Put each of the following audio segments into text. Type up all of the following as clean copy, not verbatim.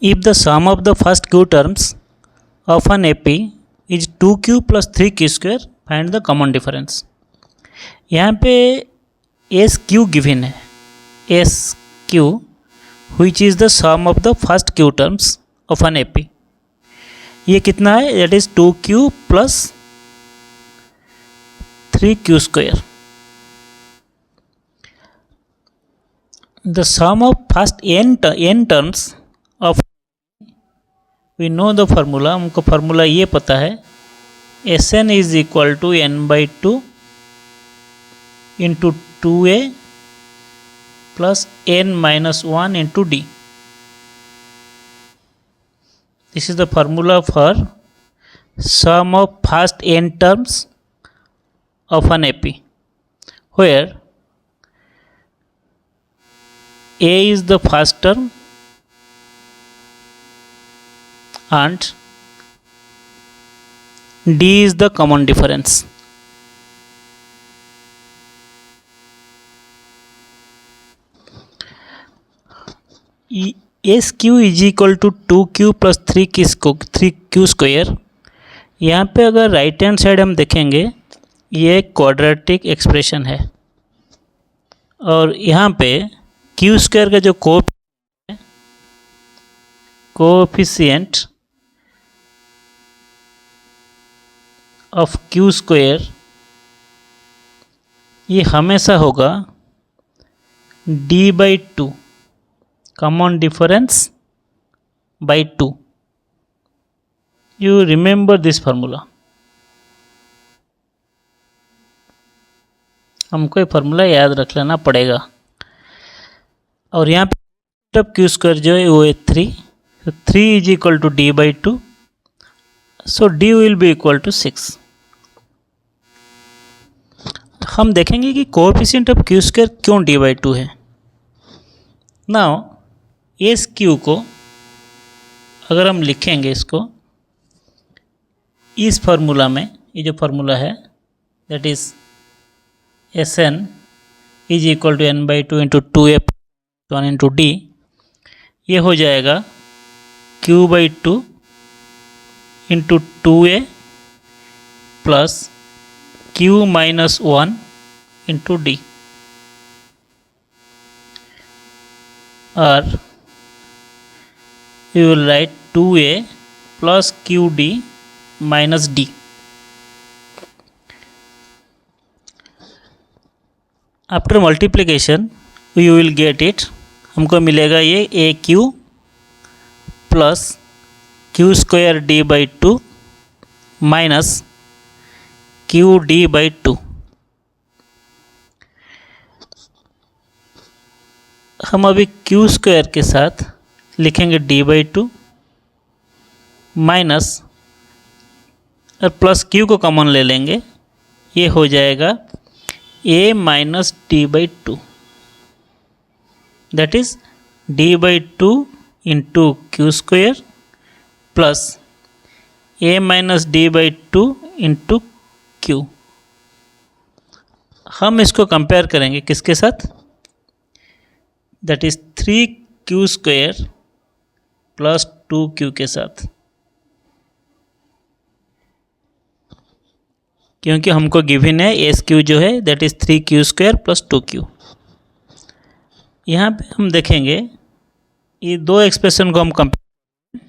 if the sum of the first q terms of an AP is 2q plus 3q square, find the common difference। यहाँ पे S q given है, S q which is the sum of the first q terms of an AP। ये कितना है? That is 2q plus 3q square. The sum of first n terms of, we know the formula, हमको formula ये पता है, Sn is equal to n/2 into 2a plus n-1 into d। This is the formula for sum of first n terms of an AP, where a is the first term and d is the common difference। SQ is equal to 2q plus 3q square. यहाँ पे अगर right hand side हम देखेंगे, ये quadratic expression है और यहाँ पे क्यू स्क्वायर का जो कोएफिशिएंट ऑफ क्यू स्क्वायर ये हमेशा होगा d/2 common difference by 2। You remember this formula. हमको ये फार्मूला याद रख लेना पड़ेगा। और यहाँ पे क्यू स्क्वायर जो है वो है 3, तो 3 is equal to d/2, so d will be equal to 6। हम देखेंगे कि कोएफिशिएंट ऑफ क्यू स्क्वायर क्यों d/2 है। नाउ एस क्यू को अगर हम लिखेंगे इसको इस फार्मूला में, ये जो फार्मूला है that is Sn is equal to n/2 into 2a+1 into d, ये हो जाएगा q/2 into 2a plus q-1 into d, और you will write 2a plus qd minus d। After multiplication you will get it, हमको मिलेगा ये AQ plus q square d/2 minus qd/2। हम अभी q square के साथ लिखेंगे d/2 माइनस और प्लस q को कॉमन ले लेंगे, ये हो जाएगा a minus d/2, that is d/2 into q square plus a minus d/2 into q। हम इसको कंपेयर करेंगे किसके साथ? That is 3q square plus 2q के साथ, क्योंकि हमको गिवन है एस क्यू जो है that is 3q square plus 2q। यहाँ पे हम देखेंगे ये दो एक्सप्रेशन को हम कंपेयर,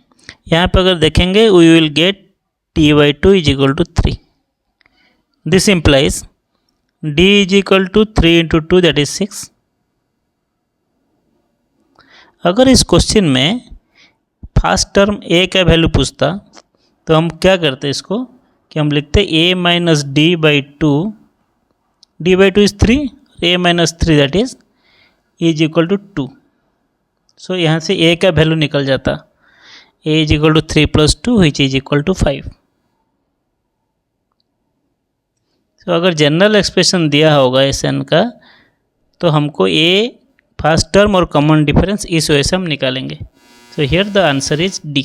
यहाँ पे अगर देखेंगे we will get d/2 is equal to 3। This implies d is equal to 3 into 2 that is 6। अगर इस क्वेश्चन में फर्स्ट टर्म a का वैल्यू पूछता तो हम क्या करते इसको कि हम लिखते a minus d/2, d/2 is 3, a minus 3 that is equal to 2। So यहाँ से a का वैल्यू निकल जाता, a is equal to 3 plus 2 which is equal to 5। So अगर जनरल एक्सप्रेशन दिया होगा Sn का तो हमको a फर्स्ट टर्म और कॉमन डिफरेंस इस वजह से हम निकालेंगे। So here the answer is D।